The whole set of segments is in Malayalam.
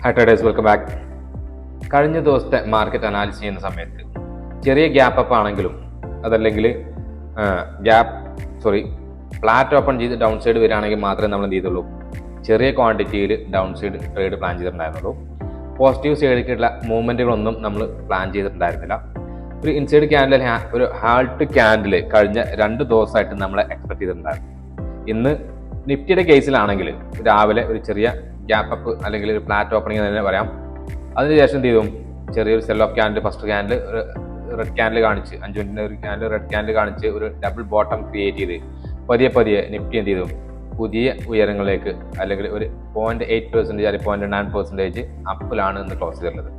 Hi traders, welcome back. കഴിഞ്ഞ ദിവസത്തെ മാർക്കറ്റ് അനാലിസിസ് ചെയ്യുന്ന സമയത്ത് ചെറിയ ഗ്യാപ്പ് അപ്പ് ആണെങ്കിലും അതല്ലെങ്കിൽ ഫ്ലാറ്റ് ഓപ്പൺ ചെയ്ത് ഡൗൺ സൈഡ് വരികയാണെങ്കിൽ മാത്രമേ നമ്മൾ എന്ത് ചെയ്തുള്ളൂ, ചെറിയ ക്വാണ്ടിറ്റിയിൽ ഡൗൺ സൈഡ് ട്രേഡ് പ്ലാൻ ചെയ്തിട്ടുണ്ടായിരുന്നുള്ളൂ. പോസിറ്റീവ് സൈഡിലേക്കുള്ള മൂവ്മെൻറ്റുകളൊന്നും നമ്മൾ പ്ലാൻ ചെയ്തിട്ടുണ്ടായിരുന്നില്ല. ഒരു ഇൻസൈഡ് ക്യാൻഡിൽ ഒരു ഹാൾട്ട് ക്യാൻഡിൽ കഴിഞ്ഞ 2 ദിവസമായിട്ട് നമ്മൾ എക്സ്പെക്ട് ചെയ്തിട്ടുണ്ടായിരുന്നു. ഇന്ന് നിഫ്റ്റിയുടെ കേസിലാണെങ്കിൽ രാവിലെ ഒരു ചെറിയ ഗ്യാപ്പ് അപ്പ് അല്ലെങ്കിൽ ഒരു ഫ്ലാറ്റ് ഓപ്പണിംഗ് തന്നെ പറയാം. അതിനുശേഷം എന്ത് ചെയ്തു, ചെറിയൊരു cell of candle, first candle ഒരു റെഡ് ക്യാൻഡിൽ കാണിച്ച് 5 മിനിറ്റിന് ഒരു ക്യാൻഡിൽ റെഡ് ക്യാൻഡിൽ കാണിച്ച് ഒരു ഡബിൾ ബോട്ടം ക്രിയേറ്റ് ചെയ്ത് പതിയെ നിഫ്റ്റി എന്ത് ചെയ്തു, പുതിയ ഉയരങ്ങളിലേക്ക് അല്ലെങ്കിൽ ഒരു 0.8% അല്ലെങ്കിൽ 0.9% അപ്പിലാണ് ഇന്ന് ക്ലോസ് ചെയ്തിട്ടുള്ളത്.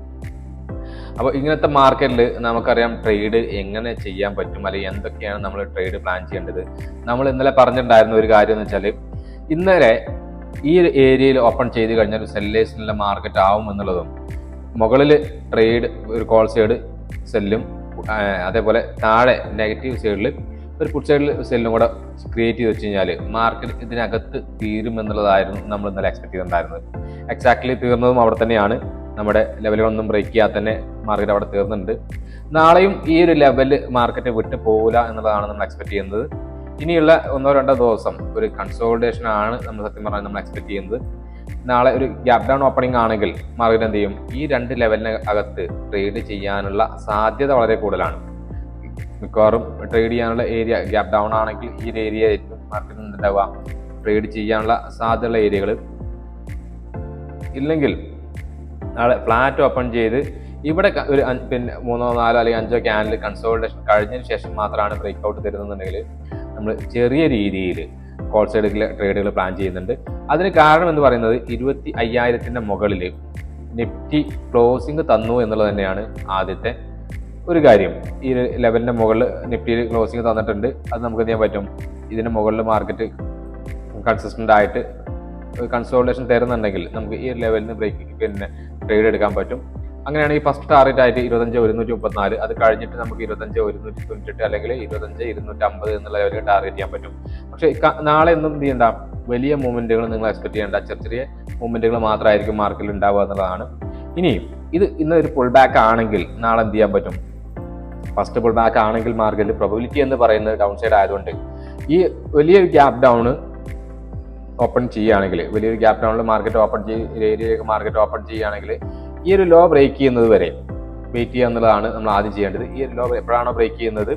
അപ്പോൾ ഇങ്ങനത്തെ മാർക്കറ്റിൽ നമുക്കറിയാം ട്രേഡ് എങ്ങനെ ചെയ്യാൻ പറ്റും അല്ലെങ്കിൽ എന്തൊക്കെയാണ് നമ്മൾ ട്രേഡ് പ്ലാൻ ചെയ്യേണ്ടത്. നമ്മൾ ഇന്നലെ പറഞ്ഞിട്ടുണ്ടായിരുന്ന ഒരു കാര്യം എന്ന് വെച്ചാൽ, ഇന്നലെ ഈ ഒരു ഏരിയയിൽ ഓപ്പൺ ചെയ്ത് കഴിഞ്ഞാൽ ഒരു സെല്ലേഴ്സിനുള്ള മാർക്കറ്റ് ആവും എന്നുള്ളതും, മുകളിൽ ട്രേഡ് ഒരു കോൾ സൈഡ് സെല്ലും അതേപോലെ താഴെ നെഗറ്റീവ് സൈഡിൽ ഒരു പുട്ട് സൈഡിൽ സെല്ലും കൂടെ ക്രിയേറ്റ് ചെയ്ത് വെച്ച് കഴിഞ്ഞാൽ മാർക്കറ്റ് ഇതിനകത്ത് തീരുമെന്നുള്ളതായിരുന്നു നമ്മൾ ഇന്നലെ എക്സ്പെക്ട് ചെയ്തിട്ടുണ്ടായിരുന്നത്. എക്സാക്ട്ലി തീർന്നതും അവിടെ തന്നെയാണ്. നമ്മുടെ ലെവലുകളൊന്നും ബ്രേക്ക് ചെയ്യാതെ തന്നെ മാർക്കറ്റ് അവിടെ തീർന്നിട്ടുണ്ട്. നാളെയും ഈ ഒരു ലെവല് മാർക്കറ്റ് വിട്ട് പോകില്ല എന്നുള്ളതാണ് നമ്മൾ എക്സ്പെക്ട് ചെയ്യുന്നത്. ഇനിയുള്ള 1-2 ദിവസം ഒരു കൺസോളിഡേഷൻ ആണ് നമ്മൾ സത്യം പറഞ്ഞാൽ നമ്മൾ എക്സ്പെക്ട് ചെയ്യുന്നത്. നാളെ ഒരു ഗ്യാപ് ഡൗൺ ഓപ്പണിംഗ് ആണെങ്കിൽ മാർക്കറ്റ് എന്ത് ചെയ്യും, ഈ 2 ലെവലിന് അകത്ത് ട്രേഡ് ചെയ്യാനുള്ള സാധ്യത വളരെ കൂടുതലാണ്. മിക്കവാറും ട്രേഡ് ചെയ്യാനുള്ള ഏരിയ ഗ്യാപ് ഡൗൺ ആണെങ്കിൽ ഈ ഒരു ഏരിയ ആയിരിക്കും മാർക്കറ്റിൽ ഉണ്ടാവുക ട്രേഡ് ചെയ്യാനുള്ള സാധ്യതയുള്ള ഏരിയകൾ. ഇല്ലെങ്കിൽ നാളെ ഫ്ലാറ്റ് ഓപ്പൺ ചെയ്ത് ഇവിടെ ഒരു 3-4 അല്ലെങ്കിൽ 5 ക്യാൻഡിൽ കൺസോളിഡേഷൻ കഴിഞ്ഞതിന് ശേഷം മാത്രമാണ് ബ്രേക്ക് ഔട്ട് തരുന്നുണ്ടെങ്കിൽ നമ്മൾ ചെറിയ രീതിയിൽ കോൾ സൈഡിലെ ട്രേഡുകൾ പ്ലാൻ ചെയ്യുന്നുണ്ട്. അതിന് കാരണം എന്ന് പറയുന്നത് 25,000 മുകളിൽ നിഫ്റ്റി ക്ലോസിംഗ് തന്നു എന്നുള്ളത് തന്നെയാണ് ആദ്യത്തെ ഒരു കാര്യം. ഈ ലെവലിൻ്റെ മുകളിൽ നിഫ്റ്റിയിൽ ക്ലോസിംഗ് തന്നിട്ടുണ്ട്. അത് നമുക്ക് എന്ത് ചെയ്യാൻ പറ്റും, ഇതിന് മുകളിൽ മാർക്കറ്റ് കൺസിസ്റ്റൻ്റ് ആയിട്ട് കൺസോളിഡേഷൻ തരുന്നുണ്ടെങ്കിൽ നമുക്ക് ഈ ലെവലിന് ട്രേഡ് എടുക്കാൻ പറ്റും. അങ്ങനെയാണെങ്കിൽ ഫസ്റ്റ് ടാർഗറ്റ് ആയിട്ട് 25,134, അത് കഴിഞ്ഞിട്ട് നമുക്ക് 25,198 അല്ലെങ്കിൽ 25,250 എന്നുള്ള ലെവലിൽ ടാർഗറ്റ് ചെയ്യാൻ പറ്റും. പക്ഷേ നാളെ ഒന്നും എന്ത് ചെയ്യണ്ട, വലിയ മൂവ്മെൻറ്റുകൾ നിങ്ങൾ എക്സ്പെക്ട് ചെയ്യേണ്ട, ചെറിയ മൂവ്മെൻറ്റുകൾ മാത്രമായിരിക്കും മാർക്കറ്റിൽ ഉണ്ടാവുക എന്നുള്ളതാണ്. ഇനിയും ഇന്ന് ഒരു പുൾ ബാക്ക് ആണെങ്കിൽ നാളെ എന്ത് ചെയ്യാൻ പറ്റും, ഫസ്റ്റ് പുൾ ബാക്ക് ആണെങ്കിൽ മാർക്കറ്റിൽ പ്രോബബിലിറ്റി എന്ന് പറയുന്നത് ഡൗൺ സൈഡ് ആയതുകൊണ്ട് ഈ വലിയൊരു ഗ്യാപ് ഡൗൺ ഓപ്പൺ ചെയ്യുകയാണെങ്കിൽ, വലിയൊരു ഗ്യാപ് ഡൗണിൽ മാർക്കറ്റ് ഓപ്പൺ ഏരിയയിലേക്ക് മാർക്കറ്റ് ഓപ്പൺ ചെയ്യുകയാണെങ്കിൽ ഈ ഒരു ലോ ബ്രേക്ക് ചെയ്യുന്നത് വരെ വെയിറ്റ് ചെയ്യുക എന്നുള്ളതാണ് നമ്മൾ ആദ്യം ചെയ്യേണ്ടത്. ഈ ഒരു ലോ എപ്പോഴാണോ ബ്രേക്ക് ചെയ്യുന്നത്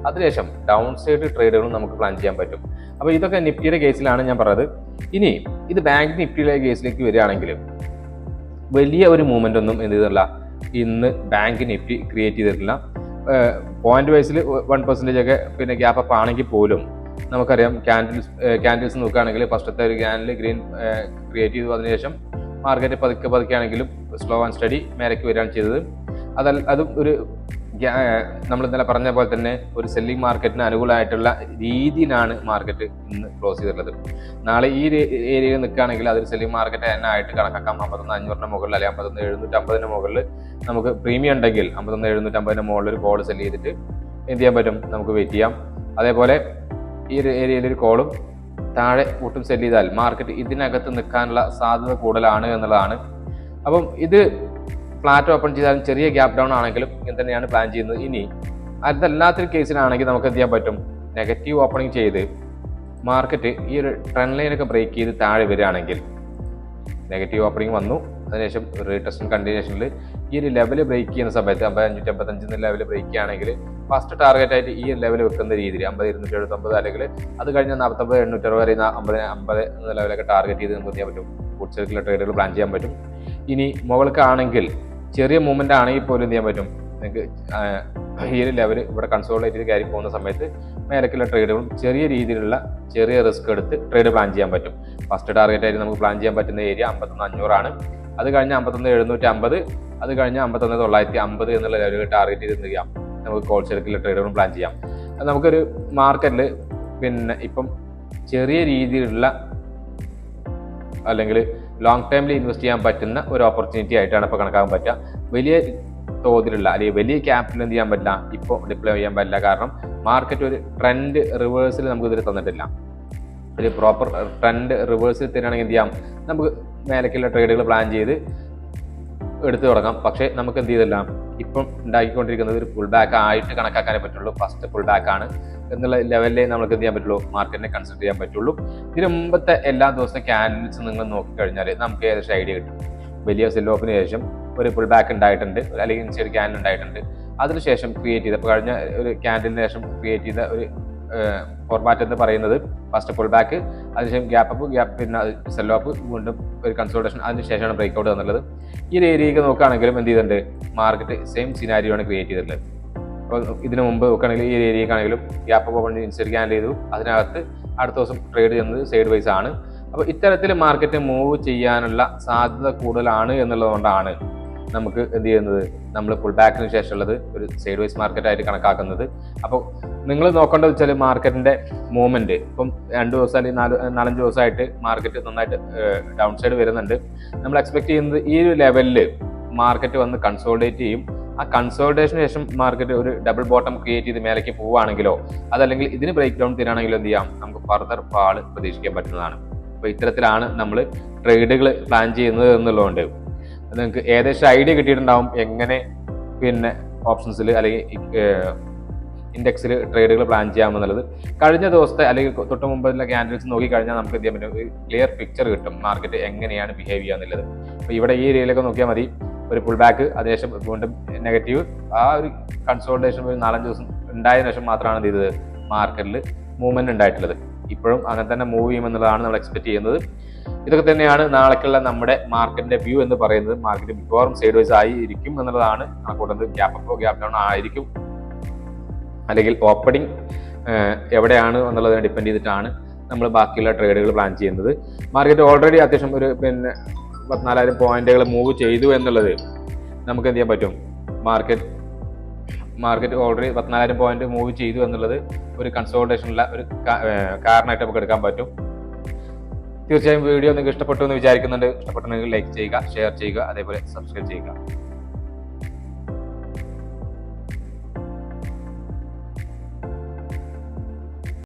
അതിനുശേഷം ഡൗൺ സൈഡ് ട്രേഡുകളും നമുക്ക് പ്ലാൻ ചെയ്യാൻ പറ്റും. അപ്പോൾ ഇതൊക്കെ നിഫ്റ്റിയുടെ കേസിലാണ് ഞാൻ പറഞ്ഞത്. ഇനി ഇത് ബാങ്ക് നിഫ്റ്റിയുടെ കേസിലേക്ക് വരികയാണെങ്കിൽ വലിയ ഒരു മൂവ്മെൻ്റ് ഒന്നും എന്ത് ചെയ്തിട്ടില്ല, ഇന്ന് ബാങ്ക് നിഫ്റ്റി ക്രിയേറ്റ് ചെയ്തിട്ടില്ല. പോയിന്റ് വൈസിൽ 1% ഒക്കെ ഗ്യാപ്പ് അപ്പ് ആണെങ്കിൽ പോലും നമുക്കറിയാം ക്യാൻഡിൽസ് നോക്കുകയാണെങ്കിൽ ഫസ്റ്റത്തെ ഒരു ക്യാൻഡിൽ ഗ്രീൻ ക്രിയേറ്റ് ചെയ്തു. അതിനുശേഷം മാർക്കറ്റ് പതുക്കെ ആണെങ്കിലും സ്ലോ ആൻഡ് സ്റ്റഡി മേലേക്ക് വരികയാണ് ചെയ്തത്. അതും ഒരു നമ്മൾ ഇന്നലെ പറഞ്ഞ പോലെ തന്നെ ഒരു സെല്ലിംഗ് മാർക്കറ്റിന് അനുകൂലമായിട്ടുള്ള രീതിയിലാണ് മാർക്കറ്റ് ഇന്ന് ക്ലോസ് ചെയ്തിട്ടുള്ളത്. നാളെ ഈ ഏരിയയിൽ നിൽക്കുകയാണെങ്കിൽ അതൊരു സെല്ലിംഗ് മാർക്കറ്റ് തന്നെ ആയിട്ട് കണക്കാക്കാം. 51,500 മുകളിൽ അല്ലെങ്കിൽ 51,750 മുകളിൽ നമുക്ക് പ്രീമിയം ഉണ്ടെങ്കിൽ 51,750 മുകളിൽ ഒരു കോൾ സെല് ചെയ്തിട്ട് എന്ത് ചെയ്യാൻ പറ്റും, നമുക്ക് വെയിറ്റ് ചെയ്യാം. അതേപോലെ ഈ ഒരു ഏരിയയിൽ ഒരു കോളും താഴെ ഒട്ടും സെല് ചെയ്താൽ മാർക്കറ്റ് ഇതിനകത്ത് നിൽക്കാനുള്ള സാധ്യത കൂടുതലാണ് എന്നുള്ളതാണ്. അപ്പം ഇത് ഫ്ലാറ്റ് ഓപ്പൺ ചെയ്താലും ചെറിയ ഗ്യാപ് ഡൗൺ ആണെങ്കിലും ഇങ്ങനെ തന്നെയാണ് പ്ലാൻ ചെയ്യുന്നത്. ഇനി അതല്ലാത്തൊരു കേസിലാണെങ്കിൽ നമുക്ക് എന്ത് ചെയ്യാൻ പറ്റും, നെഗറ്റീവ് ഓപ്പണിംഗ് ചെയ്ത് മാർക്കറ്റ് ഈ ഒരു ട്രെൻഡ് ലൈനൊക്കെ ബ്രേക്ക് ചെയ്ത് താഴെ വരികയാണെങ്കിൽ, നെഗറ്റീവ് ഓപ്പണിംഗ് വന്നു അതിനുശേഷം റീടെസ്റ്റ് കണ്ടിന്യൂഷനിൽ ഈ ഒരു ലെവൽ ബ്രേക്ക് ചെയ്യുന്ന സമയത്ത് 55,555 ലെവൽ ബ്രേക്ക് ചെയ്യുകയാണെങ്കിൽ ഫസ്റ്റ് ടാർഗറ്റ് ആയിട്ട് ഈ ലെവൽ വെക്കുന്ന രീതിയിൽ 50,279 അല്ലെങ്കിൽ അത് കഴിഞ്ഞ 49,860 വരെ 50 എന്ന ലെവലൊക്കെ ടാർഗറ്റ് ചെയ്ത് നമുക്ക് ചെയ്യാൻ പറ്റും. ഫുഡ് സർക്കിളിലെ ട്രേഡുകൾ പ്ലാൻ ചെയ്യാൻ പറ്റും. ഇനി മുകൾക്കാണെങ്കിൽ ചെറിയ മൂവ്മെന്റ് ആണെങ്കിൽ പോലും എന്ത് ചെയ്യാൻ പറ്റും, നിങ്ങൾക്ക് ഈ ഒരു ലെവൽ ഇവിടെ കൺസോളിഡേറ്റ് ചെയ്ത് കയറി പോകുന്ന സമയത്ത് മേലക്കുള്ള ട്രേഡുകളും ചെറിയ രീതിയിലുള്ള ചെറിയ റിസ്ക് എടുത്ത് ട്രേഡ് പ്ലാൻ ചെയ്യാൻ പറ്റും. ഫസ്റ്റ് ടാർഗറ്റ് ആയിട്ട് നമുക്ക് പ്ലാൻ ചെയ്യാൻ പറ്റുന്ന ഏരിയ 51,500 ആണ്. അത് കഴിഞ്ഞ് 51,750, അത് കഴിഞ്ഞ് 51,950 എന്നുള്ള ലെവലുകൾ ടാർഗറ്റ് ചെയ്ത് ചെയ്യാം. നമുക്ക് കോൾ സർക്കിളിലെ ട്രേഡുകളും പ്ലാൻ ചെയ്യാം. നമുക്കൊരു മാർക്കറ്റിൽ ഇപ്പം ചെറിയ രീതിയിലുള്ള അല്ലെങ്കിൽ ലോങ് ടൈമിൽ ഇൻവെസ്റ്റ് ചെയ്യാൻ പറ്റുന്ന ഒരു ഓപ്പർച്യൂണിറ്റി ആയിട്ടാണ് ഇപ്പോൾ കണക്കാക്കാൻ പറ്റുക. വലിയ തോതിലുള്ള അല്ലെങ്കിൽ വലിയ ക്യാപിറ്റൽ എന്ത് ചെയ്യാൻ പറ്റില്ല, ഇപ്പോൾ ഡിപ്ലോയ് ചെയ്യാൻ പറ്റില്ല. കാരണം മാർക്കറ്റ് ഒരു ട്രെൻഡ് റിവേഴ്സിൽ നമുക്ക് ഇതിൽ തന്നിട്ടില്ല. ഒരു പ്രോപ്പർ ട്രെൻഡ് റിവേഴ്സിൽ തരികയാണെങ്കിൽ എന്ത് ചെയ്യാം, നമുക്ക് മേലക്കുള്ള ട്രേഡുകൾ പ്ലാൻ ചെയ്ത് എടുത്തു തുടങ്ങാം. പക്ഷേ നമുക്ക് എന്ത് ചെയ്തില്ല, ഇപ്പം ഉണ്ടാക്കിക്കൊണ്ടിരിക്കുന്നത് ഒരു പുൾ ബാക്ക് ആയിട്ട് കണക്കാക്കാനേ പറ്റുള്ളൂ. ഫസ്റ്റ് പുൾ ബാക്ക് ആണ് എന്നുള്ള ലെവലിലേ നമുക്ക് എന്ത് ചെയ്യാൻ പറ്റുള്ളൂ, മാർക്കറ്റിനെ കൺസിഡർ ചെയ്യാൻ പറ്റുള്ളൂ. ഇതിന് മുമ്പത്തെ എല്ലാ ദിവസവും ക്യാൻഡിൽസ് നിങ്ങൾ നോക്കിക്കഴിഞ്ഞാൽ നമുക്ക് ഏകദേശം ഐഡിയ കിട്ടും. വലിയ സെൽ ഓഫിന് ശേഷം ഒരു പുൾ ബാക്ക് ഉണ്ടായിട്ടുണ്ട്, അല്ലെങ്കിൽ ഇൻസൈഡ് ക്യാൻഡിൽ ഉണ്ടായിട്ടുണ്ട്. അതിനുശേഷം ക്രിയേറ്റ് ചെയ്ത, ഇപ്പോൾ കഴിഞ്ഞ ഒരു ക്യാൻഡിലിന് ശേഷം ക്രിയേറ്റ് ചെയ്ത ഒരു ഫോർമാറ്റ് എന്ന് പറയുന്നത് ഫസ്റ്റ് പുൾ ബാക്ക്, അതിനുശേഷം ഗ്യാപ്പ് അപ്പ്, പിന്നെ സെൽ ഓഫ്, വീണ്ടും ഒരു കൺസോൾട്ടേഷൻ, അതിനുശേഷമാണ് ബ്രേക്ക് ഔട്ട് എന്നുള്ളത്. ഈ ഒരു ഏരിയയൊക്കെ നോക്കുകയാണെങ്കിലും എന്ത് ചെയ്തിട്ടുണ്ട്, മാർക്കറ്റ് സെയിം സിനാരിയോ ആണ് ക്രിയേറ്റ് ചെയ്തിട്ടുള്ളത്. അപ്പോൾ ഇതിനു മുമ്പ് നോക്കുകയാണെങ്കിൽ ഈ ഏരിയക്കാണെങ്കിലും gap up open inside candle ചെയ്തു, അതിനകത്ത് അടുത്ത ദിവസം ട്രേഡ് ചെയ്യുന്നത് സൈഡ് വൈസ് ആണ്. അപ്പോൾ ഇത്തരത്തിൽ മാർക്കറ്റ് മൂവ് ചെയ്യാനുള്ള സാധ്യത കൂടുതലാണ് എന്നുള്ളതുകൊണ്ടാണ് നമുക്ക് എന്ത് ചെയ്യുന്നത്, നമ്മൾ പുൾ ബാക്കിന് ശേഷമുള്ളത് ഒരു സൈഡ് വൈസ് മാർക്കറ്റായിട്ട് കണക്കാക്കുന്നത്. അപ്പോൾ നിങ്ങൾ നോക്കേണ്ടത് വെച്ചാൽ മാർക്കറ്റിൻ്റെ മൂവ്മെൻറ്റ് ഇപ്പം 2 ദിവസം അല്ലെങ്കിൽ 4-5 ദിവസമായിട്ട് മാർക്കറ്റ് നന്നായിട്ട് ഡൗൺ സൈഡ് വരുന്നുണ്ട്. നമ്മൾ എക്സ്പെക്ട് ചെയ്യുന്നത് ഈ ഒരു ലെവലിൽ മാർക്കറ്റ് വന്ന് കൺസോൾഡേറ്റ് ചെയ്യും. ആ കൺസോൾട്ടേഷന് ശേഷം മാർക്കറ്റ് ഒരു ഡബിൾ ബോട്ടം ക്രിയേറ്റ് ചെയ്ത് മേലേക്ക് പോവുകയാണെങ്കിലോ അതല്ലെങ്കിൽ ഇതിന് ബ്രേക്ക് ഡൗൺ തരാണെങ്കിലോ എന്ത് ചെയ്യാം, നമുക്ക് ഫർദർ ഫാൾ പ്രതീക്ഷിക്കാൻ പറ്റുന്നതാണ്. അപ്പോൾ ഇത്തരത്തിലാണ് നമ്മൾ ട്രേഡുകൾ പ്ലാൻ ചെയ്യുന്നത് എന്നുള്ളതുകൊണ്ട് നിങ്ങൾക്ക് ഏകദേശം ഐഡിയ കിട്ടിയിട്ടുണ്ടാവും എങ്ങനെ പിന്നെ ഓപ്ഷൻസിൽ അല്ലെങ്കിൽ ഇൻഡെക്സിൽ ട്രേഡുകൾ പ്ലാൻ ചെയ്യാമെന്നുള്ളത്. കഴിഞ്ഞ ദിവസത്തെ അല്ലെങ്കിൽ തൊട്ട് മുമ്പുള്ള ക്യാൻഡിൽസ് നോക്കിക്കഴിഞ്ഞാൽ നമുക്ക് എന്ത് ചെയ്യാൻ പറ്റും, ഒരു ക്ലിയർ പിക്ചർ കിട്ടും മാർക്കറ്റ് എങ്ങനെയാണ് ബിഹേവ് ചെയ്യുക എന്നുള്ളത്. അപ്പോൾ ഇവിടെ ഈ ഏരിയയിലൊക്കെ നോക്കിയാൽ മതി, ഒരു പുൾ ബാക്ക്, അതിനുശേഷം വീണ്ടും നെഗറ്റീവ്, ആ ഒരു കൺസോൾട്ടേഷൻ ഒരു 4-5 ദിവസം ഉണ്ടായതിനു ശേഷം മാത്രമാണ് എന്ത് ചെയ്തത്, മാർക്കറ്റിൽ മൂവ്മെന്റ് ഉണ്ടായിട്ടുള്ളത്. ഇപ്പോഴും അങ്ങനെ തന്നെ മൂവ് ചെയ്യുമെന്നുള്ളതാണ് നമ്മൾ എക്സ്പെക്ട് ചെയ്യുന്നത്. ഇതൊക്കെ തന്നെയാണ് നാളേക്കുള്ള നമ്മുടെ മാർക്കറ്റിന്റെ വ്യൂ എന്ന് പറയുന്നത്. മാർക്കറ്റ് മിക്കവാറും സൈഡ് വൈസ് ആയിരിക്കും എന്നുള്ളതാണ് കണക്കൂട്ടുന്നത്. ഗ്യാപ്പ് അപ്പോ ഗ്യാപ്പ് ഡൗൺ ആയിരിക്കും, അല്ലെങ്കിൽ ഓപ്പണിംഗ് എവിടെയാണ് എന്നുള്ളതിനെ ഡിപ്പെൻഡ് ചെയ്തിട്ടാണ് നമ്മൾ ബാക്കിയുള്ള ട്രേഡുകൾ പ്ലാൻ ചെയ്യുന്നത്. മാർക്കറ്റ് ഓൾറെഡി അത്യാവശ്യം ഒരു 14,000 പോയിന്റുകൾ മൂവ് ചെയ്തു എന്നുള്ളത് നമുക്ക് എന്ത് ചെയ്യാൻ പറ്റും, മാർക്കറ്റ് ഓൾറെഡി 14,000 പോയിന്റ് മൂവ് ചെയ്തു എന്നുള്ളത് ഒരു കൺസോൾട്ടേഷനുള്ള ഒരു കാരണമായിട്ട് നമുക്ക് എടുക്കാൻ പറ്റും. തീർച്ചയായും വീഡിയോ നിങ്ങൾക്ക് ഇഷ്ടപ്പെട്ടു എന്ന് വിചാരിക്കുന്നുണ്ട്. ഇഷ്ടപ്പെട്ടുണ്ടെങ്കിൽ ലൈക്ക് ചെയ്യുക, ഷെയർ ചെയ്യുക, അതേപോലെ സബ്സ്ക്രൈബ് ചെയ്യുക.